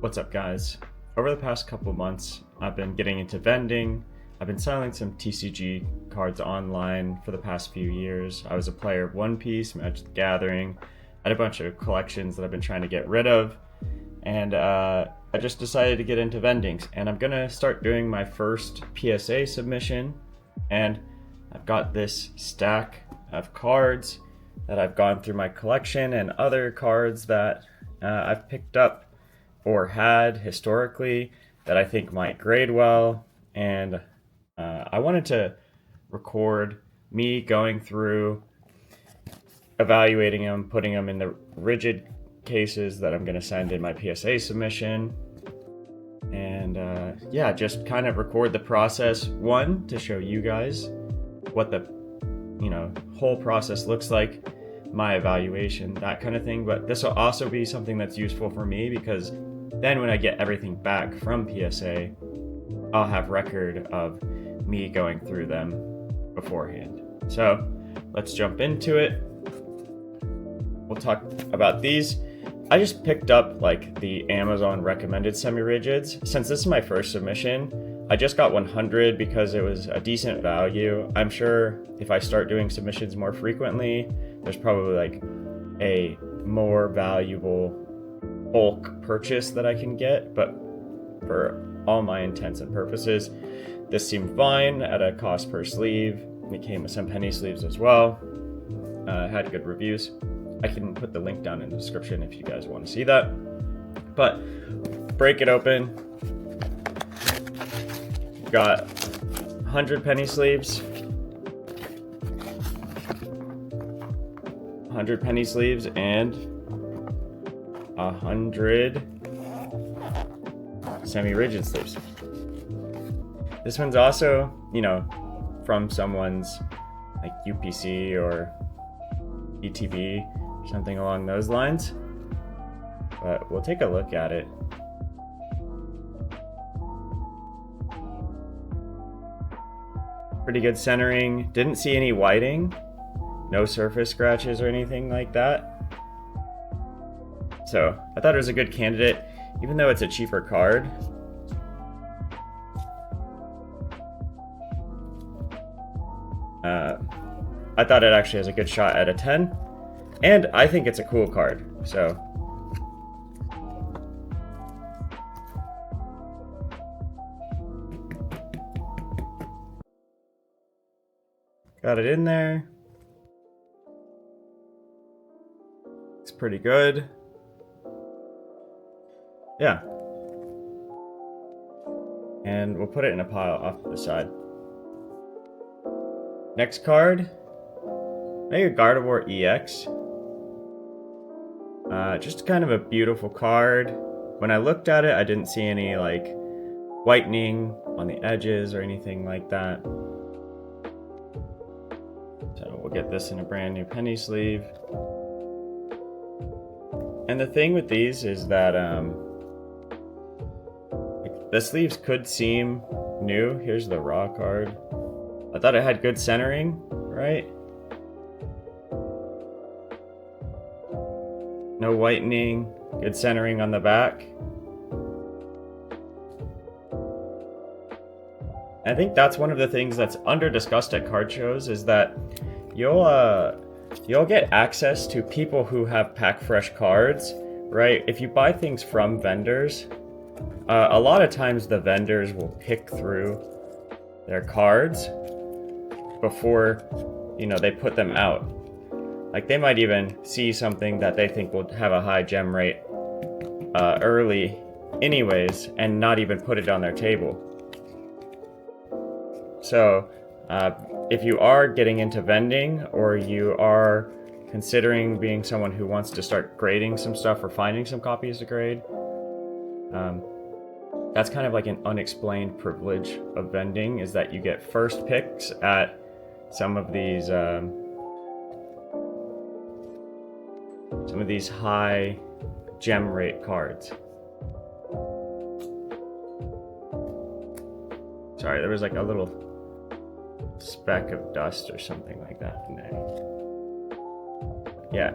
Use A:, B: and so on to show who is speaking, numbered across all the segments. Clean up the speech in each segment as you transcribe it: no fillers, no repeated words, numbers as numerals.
A: What's up, guys? Over the past couple months, I've been getting into vending. I've been selling some TCG cards online for the past few years. I was a player of One Piece, Magic the Gathering. I had a bunch of collections that I've been trying to get rid of. And I just decided to get into vending. And I'm gonna start doing my first PSA submission. And I've got this stack of cards that I've gone through my collection and other cards that I've picked up or had historically that I think might grade well. And I wanted to record me going through, evaluating them, putting them in the rigid cases that I'm going to send in my PSA submission. And yeah, just kind of record the process. One, to show you guys what the whole process looks like, my evaluation, that kind of thing. But this will also be something that's useful for me because then when I get everything back from PSA, I'll have record of me going through them beforehand. So let's jump into it. We'll talk about these. I just picked up like the Amazon recommended semi-rigids. Since this is my first submission, I just got 100 because it was a decent value. I'm sure if I start doing submissions more frequently, there's probably like a more valuable bulk purchase that I can get, but for all my intents and purposes, this seemed fine at a cost per sleeve. It came with some penny sleeves as well. Had good reviews. I can put the link down in the description if you guys want to see that. But break it open. Got 100 penny sleeves. 100 penny sleeves and 100 semi-rigid sleeves. This one's also, from someone's like UPC or ETB, something along those lines. But we'll take a look at it. Pretty good centering. Didn't see any whiting. No surface scratches or anything like that. So I thought it was a good candidate, even though it's a cheaper card. I thought it actually has a good shot at a 10, and I think it's a cool card. So got it in there. It's pretty good. Yeah. And we'll put it in a pile off to the side. Next card, Mega Gardevoir EX. Just kind of a beautiful card. When I looked at it, I didn't see any like whitening on the edges or anything like that. So we'll get this in a brand new penny sleeve. And the thing with these is that the sleeves could seem new. Here's the raw card. I thought it had good centering, right? No whitening, good centering on the back. I think that's one of the things that's under discussed at card shows is that you'll get access to people who have pack fresh cards, right? If you buy things from vendors, a lot of times the vendors will pick through their cards before they put them out. Like they might even see something that they think will have a high gem rate early anyways and not even put it on their table. So if you are getting into vending or you are considering being someone who wants to start grading some stuff or finding some copies to grade, that's kind of like an unexplained privilege of vending, is that you get first picks at some of these high gem rate cards. Sorry, there was like a little speck of dust or something like that in there. Yeah.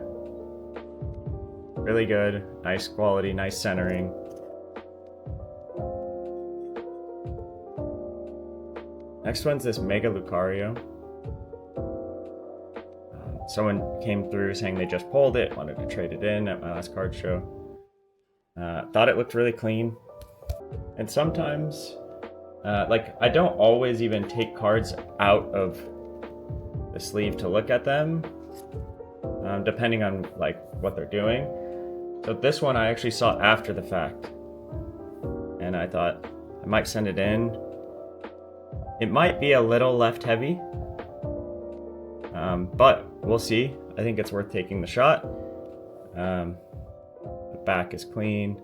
A: Really good, nice quality, nice centering. Next one's this Mega Lucario. Someone came through saying they just pulled it, wanted to trade it in at my last card show. Thought it looked really clean. And sometimes, like, I don't always even take cards out of the sleeve to look at them, depending on like what they're doing. So this one I actually saw after the fact, and I thought I might send it in. It might be a little left heavy, but we'll see. I think it's worth taking the shot. The back is clean.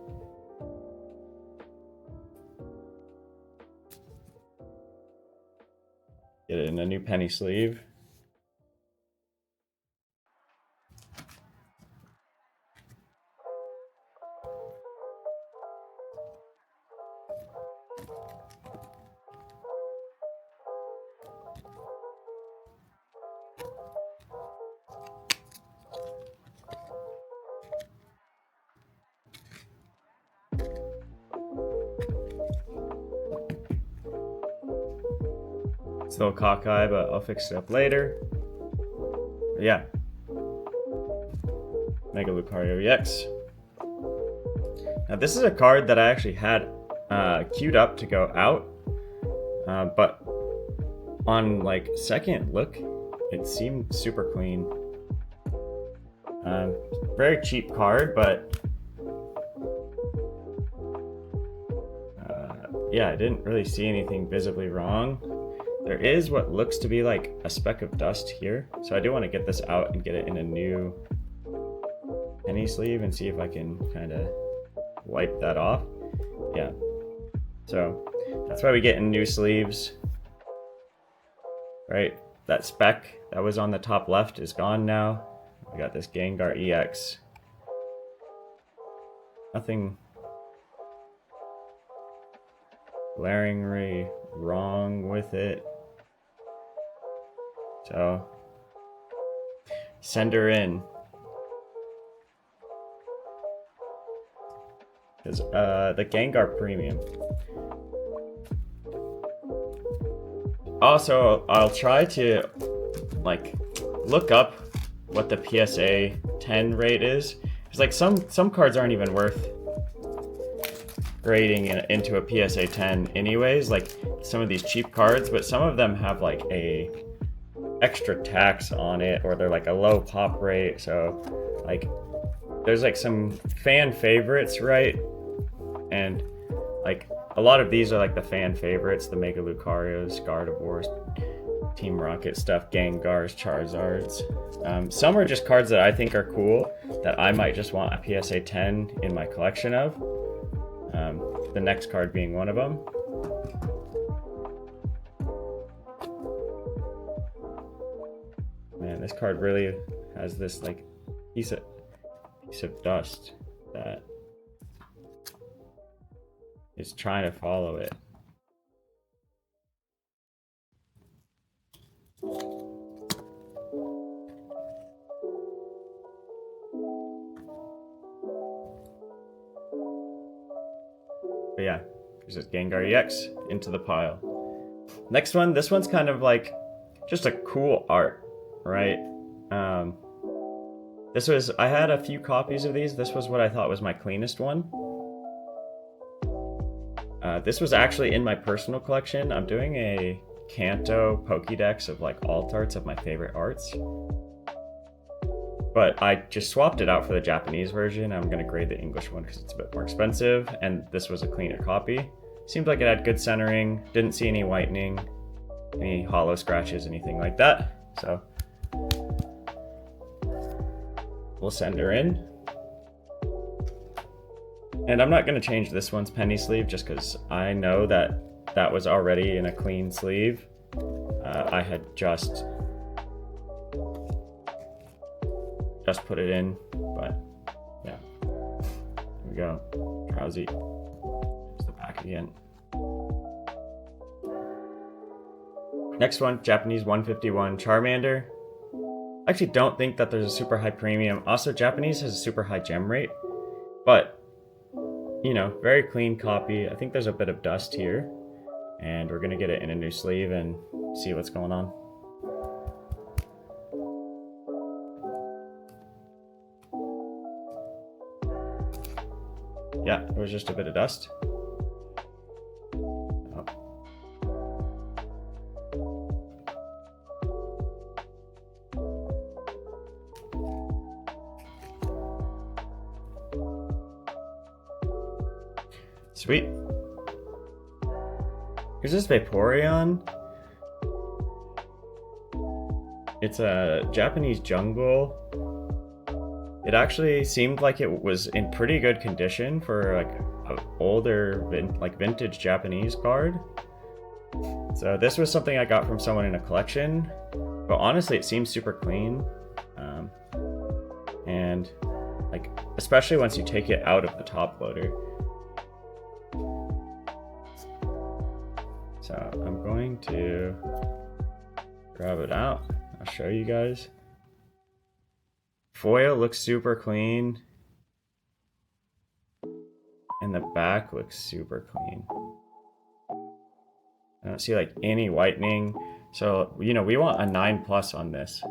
A: Get it in a new penny sleeve. It's a little cockeye, but I'll fix it up later. But yeah. Mega Lucario EX. Now this is a card that I actually had queued up to go out, but on like second look, it seemed super clean. Very cheap card, but yeah, I didn't really see anything visibly wrong. There is what looks to be like a speck of dust here, so I do want to get this out and get it in a new penny sleeve and see if I can kind of wipe that off. Yeah, so that's why we get in new sleeves, right? That speck that was on the top left is gone now. We got this Gengar EX. Nothing glaringly wrong with it. So, send her in. Because the Gengar Premium. Also, I'll try to like look up what the PSA 10 rate is. Because like some cards aren't even worth grading into a PSA 10 anyways, like some of these cheap cards, but some of them have like a extra tax on it, or they're like a low pop rate. So like there's like some fan favorites, right? And like a lot of these are like the fan favorites, the Mega Lucarios, Gardevoirs, Team Rocket stuff, Gengars, Charizards. Some are just cards that I think are cool that I might just want a PSA 10 in my collection of. The next card being one of them. Man, this card really has this like piece of dust that is trying to follow it. But yeah, there's this Gengar EX into the pile. Next one, this one's kind of like just a cool art, right? I had a few copies of these. This was what I thought was my cleanest one. This was actually in my personal collection. I'm doing a Kanto Pokédex of like alt arts of my favorite arts. But I just swapped it out for the Japanese version. I'm going to grade the English one because it's a bit more expensive, and this was a cleaner copy. Seemed like it had good centering, didn't see any whitening, any hollow scratches, anything like that. So we'll send her in. And I'm not going to change this one's penny sleeve just because I know that that was already in a clean sleeve. I had just put it in, but yeah. Here we go. Drowsy. There's the back again. Next one, Japanese 151 Charmander. I actually don't think that there's a super high premium. Also, Japanese has a super high gem rate, but you know, very clean copy. I think there's a bit of dust here. and we're gonna get it in a new sleeve and see what's going on. Yeah, it was just a bit of dust. Oh. Sweet. Here's this Vaporeon. It's a Japanese jungle. It actually seemed like it was in pretty good condition for like an older, vintage Japanese card. So this was something I got from someone in a collection, but honestly, it seems super clean. And like, especially once you take it out of the top loader. So I'm going to grab it out. I'll show you guys. Foil looks super clean. And the back looks super clean. I don't see like any whitening. So, you know, we want a 9+ on this.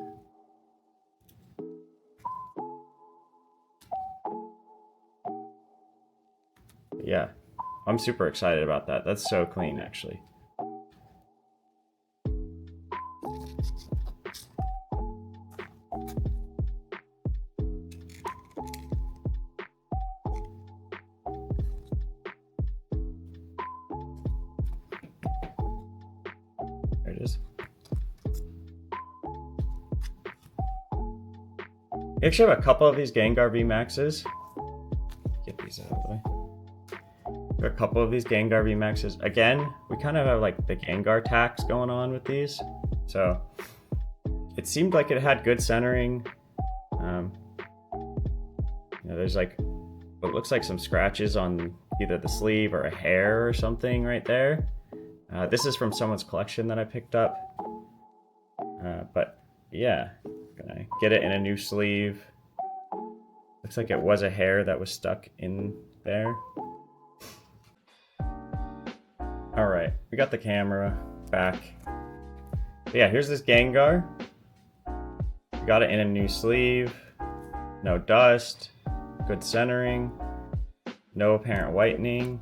A: Yeah, I'm super excited about that. That's so clean, actually. There it is. We actually have a couple of these Gengar VMAXs. Get these out of the way. We have a couple of these Gengar VMAXs. Again, we kind of have like the Gengar tax going on with these. So it seemed like it had good centering. You know, there's like what looks like some scratches on either the sleeve or a hair or something right there. This is from someone's collection that I picked up. But yeah, gonna get it in a new sleeve. Looks like it was a hair that was stuck in there. All right, we got the camera back. But yeah, here's this Gengar. We got it in a new sleeve. No dust. Good centering. No apparent whitening.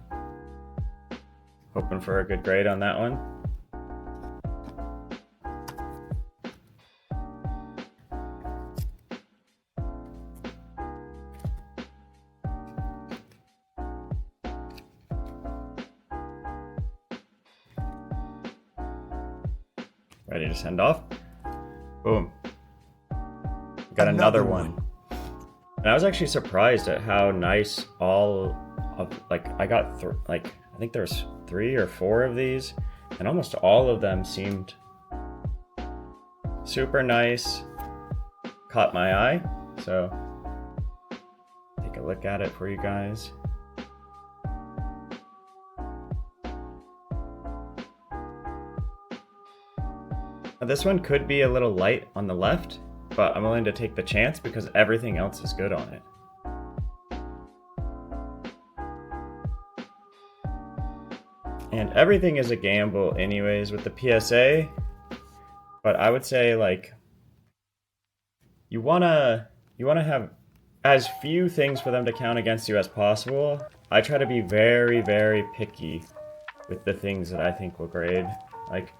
A: Hoping for a good grade on that one. Ready to send off? Boom. Got another one. And I was actually surprised at how nice all of, like, I got, I think there's 3 or 4 of these, and almost all of them seemed super nice. Caught my eye, so take a look at it for you guys. Now, this one could be a little light on the left, but I'm willing to take the chance because everything else is good on it. And everything is a gamble anyways with the PSA, but I would say like you wanna have as few things for them to count against you as possible. I try to be very, very picky with the things that I think will grade. Like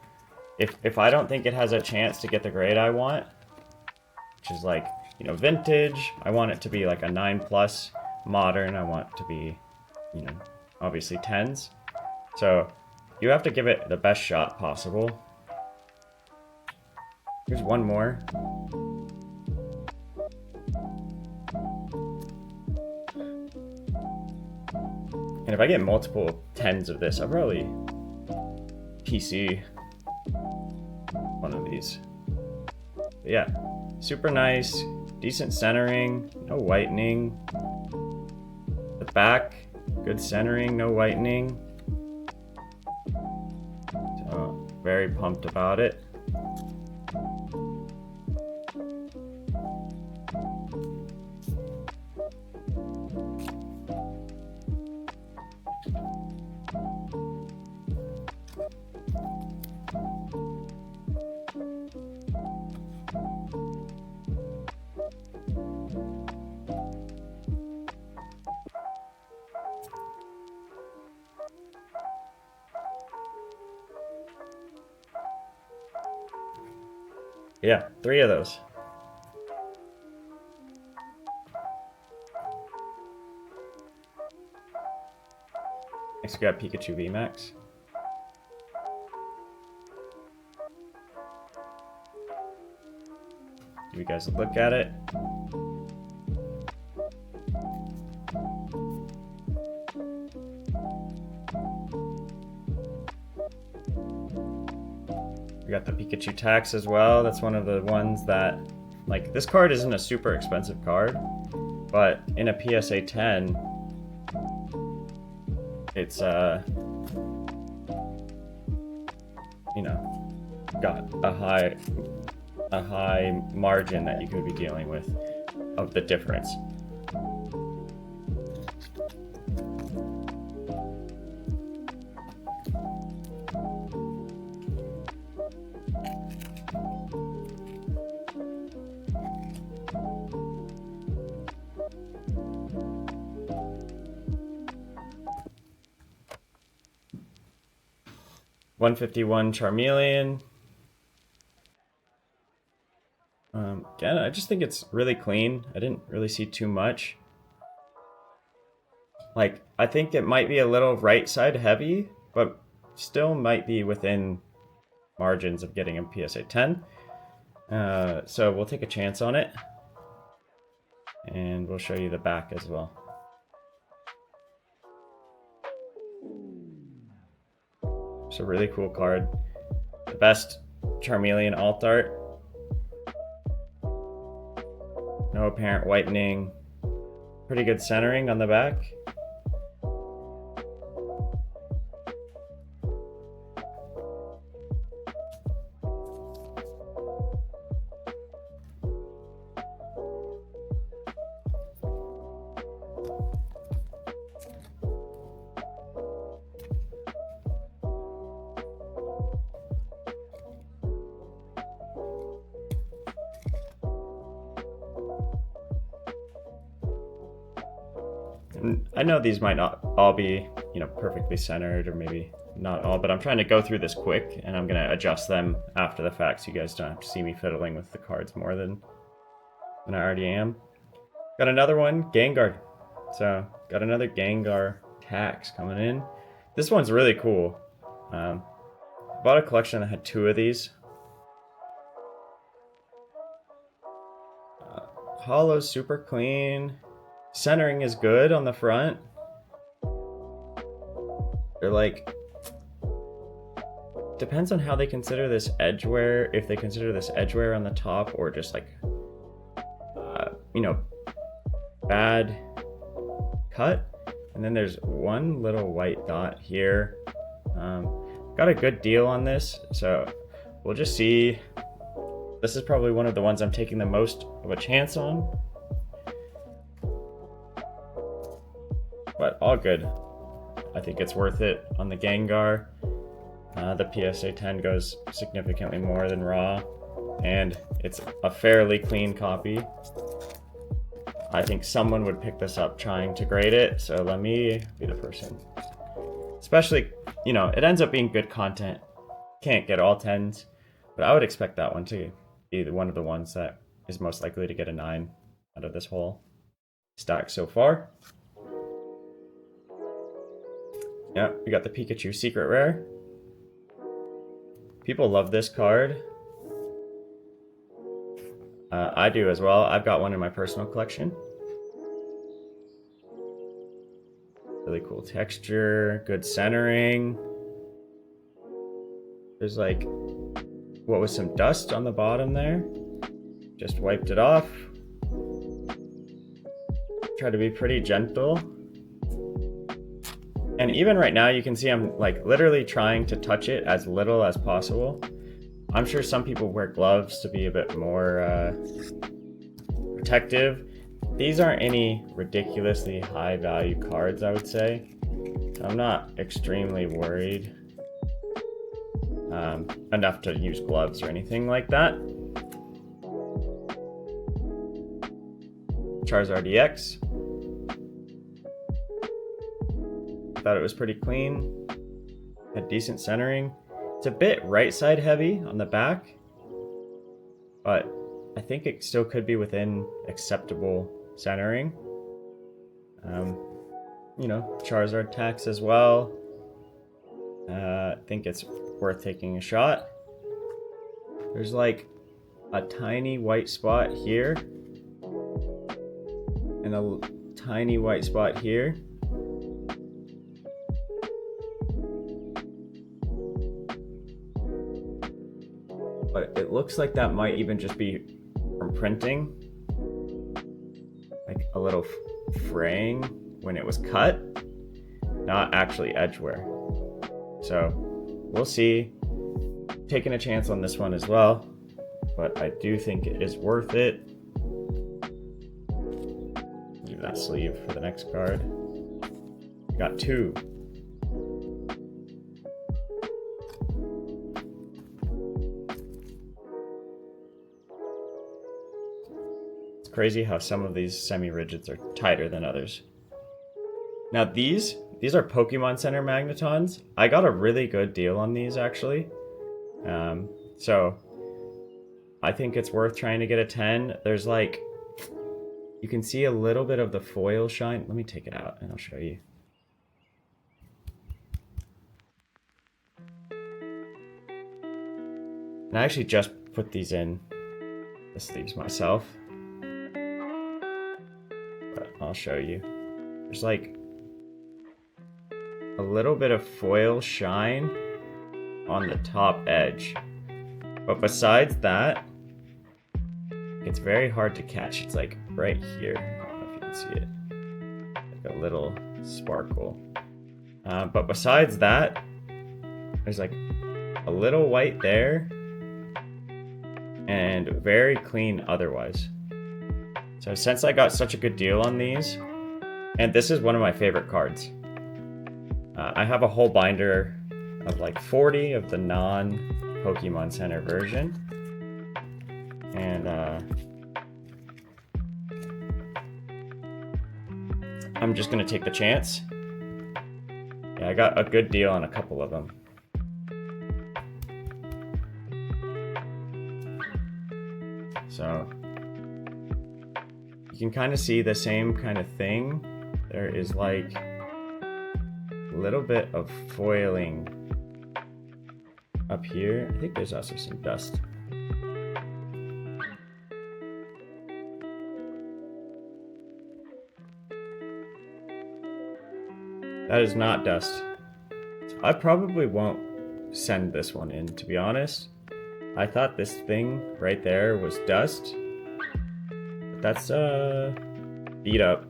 A: if I don't think it has a chance to get the grade I want, which is like, you know, vintage, I want it to be like a 9+. Modern, I want it to be, you know, obviously 10s. So you have to give it the best shot possible. Here's one more. And if I get multiple 10s of this, I'll probably PC one of these. But yeah, super nice, decent centering, no whitening. The back, good centering, no whitening. So very pumped about it. Yeah, 3 of those. Next we got Pikachu VMAX. Give you guys a look at it. We got the Pikachu tax as well. That's one of the ones that, like, this card isn't a super expensive card, but in a PSA 10, it's you know, got a high margin that you could be dealing with of the difference. $151 Charmeleon. Again, I just think it's really clean. I didn't really see too much. Like, I think it might be a little right side heavy, but still might be within margins of getting a PSA 10. So we'll take a chance on it. And we'll show you the back as well. It's a really cool card. The best Charmeleon alt art. No apparent whitening. Pretty good centering on the back. And I know these might not all be, perfectly centered, or maybe not all, but I'm trying to go through this quick, and I'm gonna adjust them after the fact so you guys don't have to see me fiddling with the cards more than I already am. Got another one, Gengar. So, got another Gengar tax coming in. This one's really cool. Bought a collection that had 2 of these. Hollow's super clean. Centering is good on the front. They're like, depends on how they consider this edge wear. If they consider this edge wear on the top, or just like, bad cut. And then there's one little white dot here. Got a good deal on this, so we'll just see. This is probably one of the ones I'm taking the most of a chance on. But all good. I think it's worth it on the Gengar. The PSA 10 goes significantly more than raw, and it's a fairly clean copy. I think someone would pick this up trying to grade it, so let me be the person. Especially, it ends up being good content. Can't get all 10s, but I would expect that one to be one of the ones that is most likely to get a 9 out of this whole stack so far. Yeah, we got the Pikachu Secret Rare. People love this card. I do as well. I've got one in my personal collection. Really cool texture, good centering. There's like, what was some dust on the bottom there? Just wiped it off. Try to be pretty gentle. And even right now, you can see I'm like literally trying to touch it as little as possible. I'm sure some people wear gloves to be a bit more protective. These aren't any ridiculously high value cards, I would say. So I'm not extremely worried enough to use gloves or anything like that. Charizard EX. Thought it was pretty clean. Had decent centering. It's a bit right side heavy on the back. but I think it still could be within acceptable centering. You know, Charizard tax as well. I think it's worth taking a shot. There's like a tiny white spot here and a tiny white spot here. But it looks like that might even just be from printing, like a little fraying when it was cut, not actually edge wear. So we'll see. Taking a chance on this one as well, but I do think it is worth it. Leave that sleeve for the next card. Got two. It's crazy how some of these semi-rigids are tighter than others. Now these are Pokemon Center magnetons. I got a really good deal on these actually. So I think it's worth trying to get a 10. There's like, you can see a little bit of the foil shine. Let me take it out and I'll show you. And I actually just put these in the sleeves myself, but I'll show you. There's like a little bit of foil shine on the top edge, but besides that, it's very hard to catch. It's like right here. I don't know if you can see it, like a little sparkle. But besides that, there's like a little white there and very clean otherwise. So since I got such a good deal on these, and this is one of my favorite cards, I have a whole binder of like 40 of the non-Pokemon Center version. And I'm just gonna take the chance. Yeah, I got a good deal on a couple of them. So you can kind of see the same kind of thing. There is like a little bit of foiling up here. I think there's also some dust. That is not dust. So I probably won't send this one in, to be honest. I thought this thing right there was dust. But that's a beat up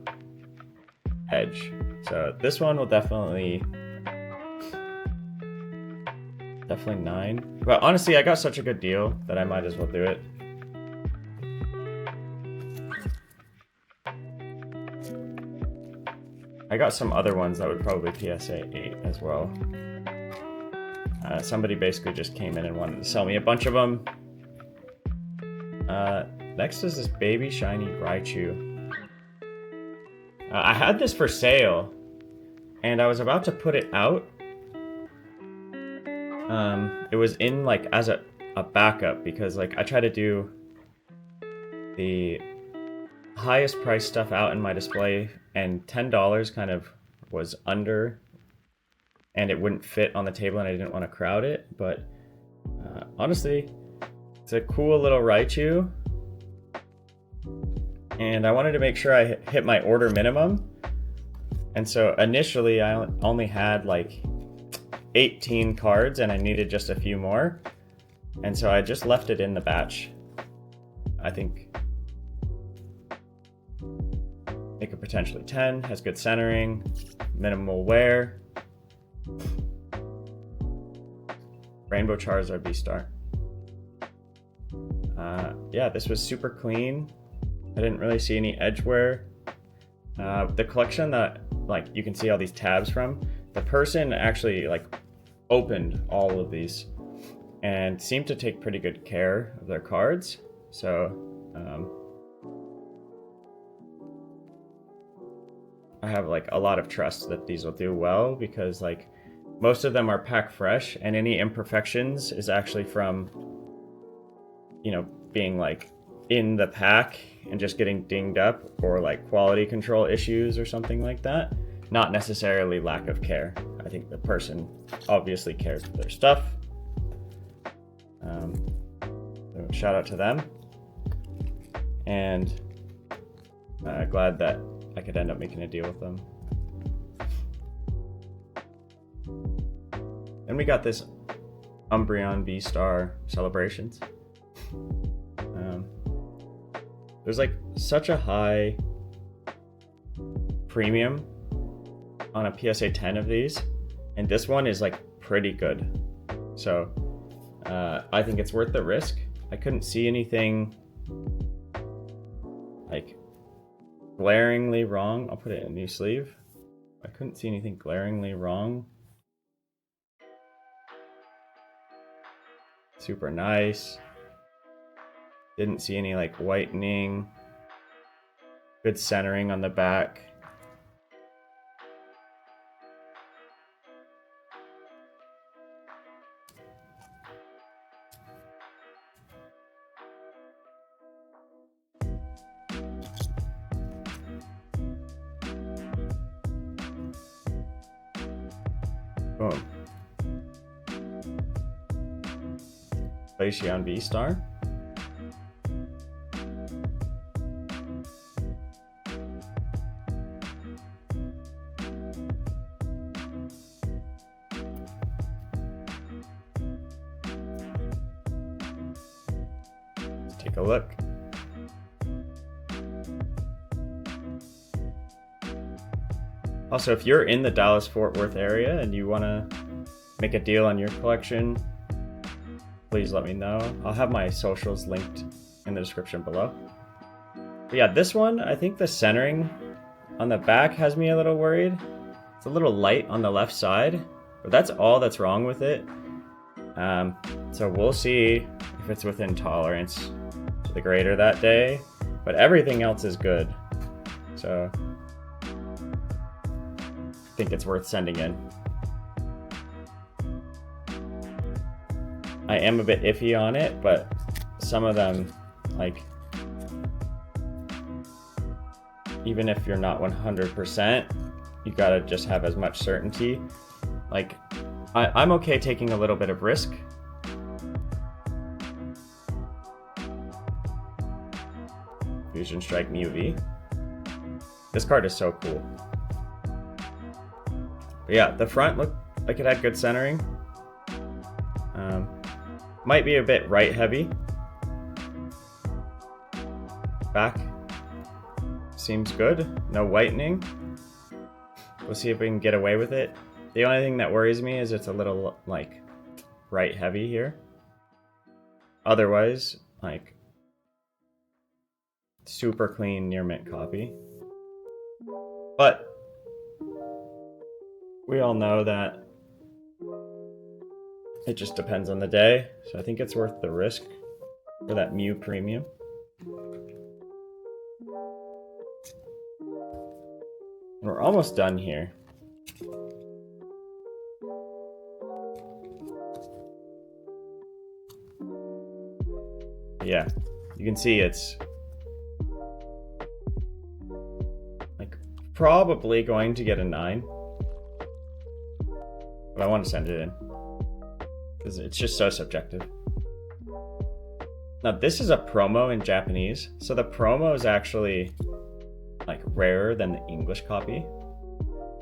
A: edge. So this one will definitely 9. But honestly, I got such a good deal that I might as well do it. I got some other ones that would probably PSA 8 as well. Somebody basically just came in and wanted to sell me a bunch of them. Next is this baby shiny Raichu. I had this for sale, and I was about to put it out. It was in like as a backup because like I try to do the highest price stuff out in my display, and $10 kind of was under, and it wouldn't fit on the table, and I didn't want to crowd it. But honestly, it's a cool little Raichu, and I wanted to make sure I hit my order minimum. And so initially I only had like 18 cards and I needed just a few more, and so I just left it in the batch. I think it could potentially 10, has good centering, minimal wear. Rainbow Charizard V-Star. Yeah, this was super clean. I didn't really see any edge wear. The collection that like you can see all these tabs from, the person actually like opened all of these and seemed to take pretty good care of their cards. So I have like a lot of trust that these will do well, because like most of them are pack fresh, and any imperfections is actually from, you know, being like in the pack and just getting dinged up, or like quality control issues or something like that. Not necessarily lack of care. I think the person obviously cares for their stuff. So shout out to them. And glad that I could end up making a deal with them. And we got this Umbreon V-Star celebrations. There's like such a high premium on a PSA 10 of these, and this one is like pretty good. So I think it's worth the risk. I couldn't see anything like glaringly wrong. I'll put it in a new sleeve. I couldn't see anything glaringly wrong. Super nice. Didn't see any like whitening. Good centering on the back. Boom. Glaceon V-Star. Let's take a look. Also, if you're in the Dallas-Fort Worth area and you want to make a deal on your collection, please let me know. I'll have my socials linked in the description below. But yeah, this one, I think the centering on the back has me a little worried. It's a little light on the left side, but that's all that's wrong with it. So we'll see if it's within tolerance to the grader that day, but everything else is good. So I think it's worth sending in. I am a bit iffy on it, but some of them, like, even if you're not 100%, you gotta just have as much certainty. Like, I'm okay taking a little bit of risk. Fusion Strike Mew V. This card is so cool. But yeah, the front looked like it had good centering. Might be a bit right heavy. Back seems good. No whitening. We'll see if we can get away with it. The only thing that worries me is it's a little like right heavy here. Otherwise, like super clean near mint copy. But we all know that it just depends on the day, so I think it's worth the risk for that Mew premium. And we're almost done here. Yeah, you can see it's like probably going to get a 9. But I want to send it in. Because it's just so subjective. Now this is a promo in Japanese, so the promo is actually like rarer than the English copy.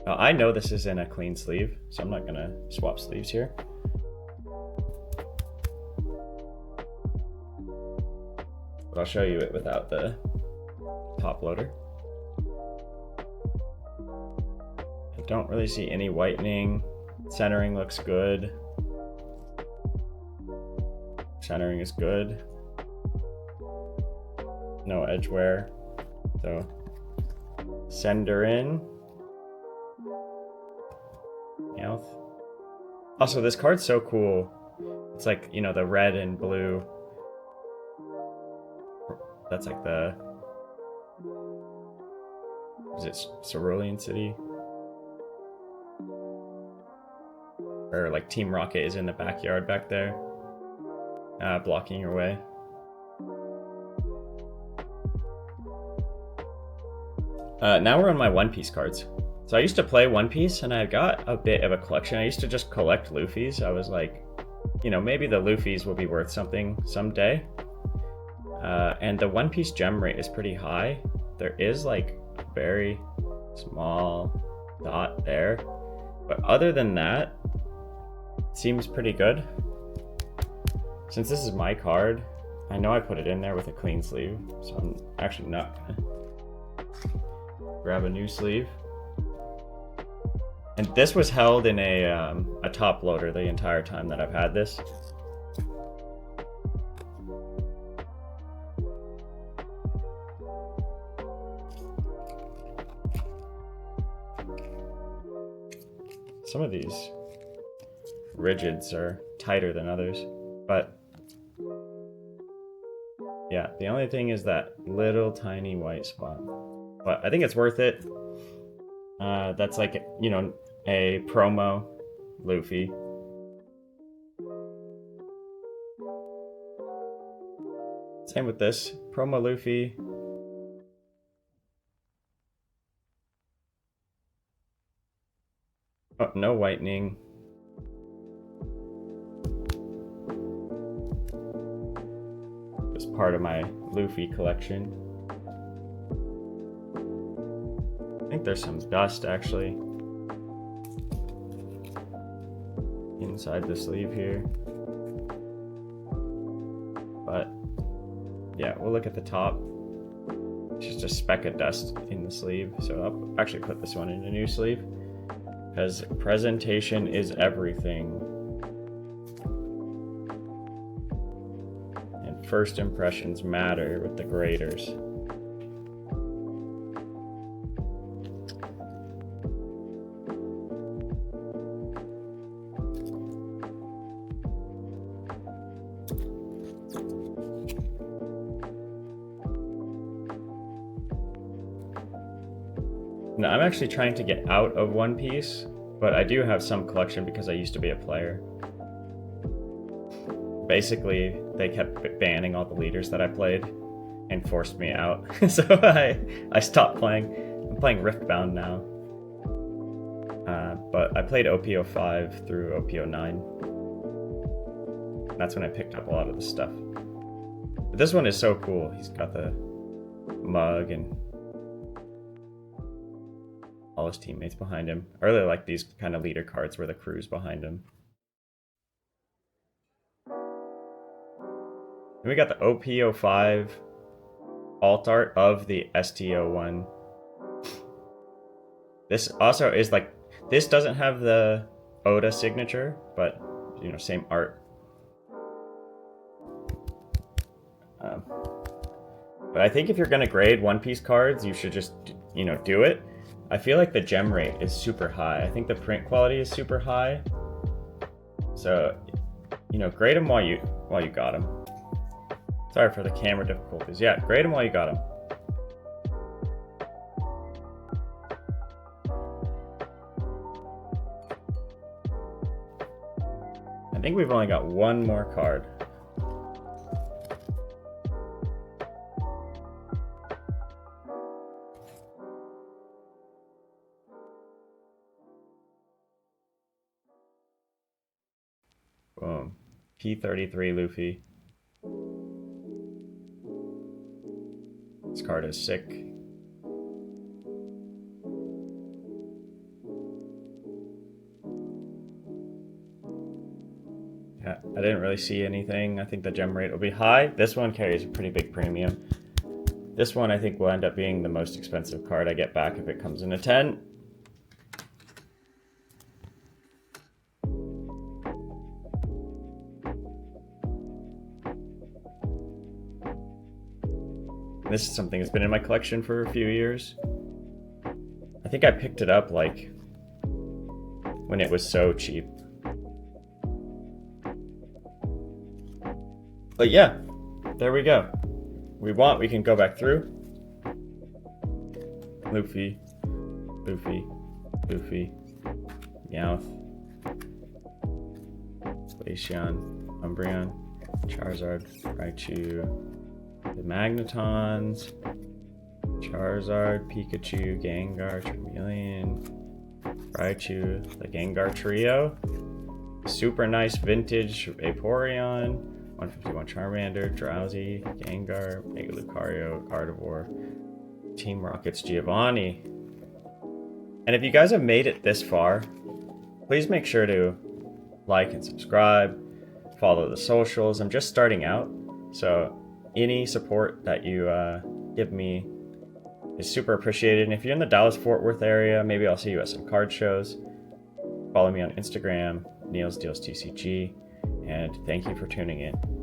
A: Now I know this is in a clean sleeve, so I'm not gonna swap sleeves here. But I'll show you it without the top loader. I don't really see any whitening. Centering looks good. Centering is good. No edge wear. So sender in. Meowth. Also, this card's so cool. It's like, you know, the red and blue. That's like the... Is it Cerulean City? Or like Team Rocket is in the backyard back there. Blocking your way. Now we're on my One Piece cards. So I used to play One Piece, and I got a bit of a collection. I used to just collect Luffys. I was like, you know, maybe the Luffys will be worth something someday. And the One Piece gem rate is pretty high. There is like a very small dot there. But other than that, it seems pretty good. Since this is my card, I know I put it in there with a clean sleeve, so I'm actually not gonna grab a new sleeve. And this was held in a top loader the entire time that I've had this. Some of these rigids are tighter than others, but yeah, the only thing is that little tiny white spot. But I think it's worth it. That's like, you know, a promo Luffy. Same with this promo Luffy. Oh, no whitening. It's part of my Luffy collection. I think there's some dust actually inside the sleeve here. But yeah, we'll look at the top. It's just a speck of dust in the sleeve. So I'll actually put this one in a new sleeve, because presentation is everything. And first impressions matter with the graders. Now, I'm actually trying to get out of One Piece, but I do have some collection because I used to be a player. Basically, they kept banning all the leaders that I played and forced me out. So I stopped playing. I'm playing Riftbound now. But I played OP05 through OP09. That's when I picked up a lot of the stuff. But this one is so cool. He's got the mug and all his teammates behind him. I really like these kind of leader cards where the crew's behind him. And we got the OP05 alt art of the STO1. This also is like, this doesn't have the Oda signature, but you know, same art. But I think if you're gonna grade One Piece cards, you should just, you know, do it. I feel like the gem rate is super high. I think the print quality is super high. So, you know, grade them while you got them. Sorry for the camera difficulties. Yeah, grade them while you got them. I think we've only got one more card. Boom. P33 Luffy. This card is sick. Yeah, I didn't really see anything. I think the gem rate will be high. This one carries a pretty big premium. This one I think will end up being the most expensive card I get back if it comes in a 10. This is something that's been in my collection for a few years. I think I picked it up like when it was so cheap. But yeah, there we go. We can go back through. Luffy, Luffy, Luffy, Meowth, Glaceon, Umbreon, Charizard, Raichu, the Magnetons, Charizard, Pikachu, Gengar, Charmeleon, Raichu, the Gengar Trio. Super nice vintage Vaporeon, 151 Charmander, Drowsy, Gengar, Mega Lucario, Gardevoir, Team Rocket's Giovanni. And if you guys have made it this far, please make sure to like and subscribe, follow the socials. I'm just starting out, so any support that you give me is super appreciated. And if you're in the Dallas-Fort Worth area, maybe I'll see you at some card shows. Follow me on Instagram, Neil's Deals TCG, and thank you for tuning in.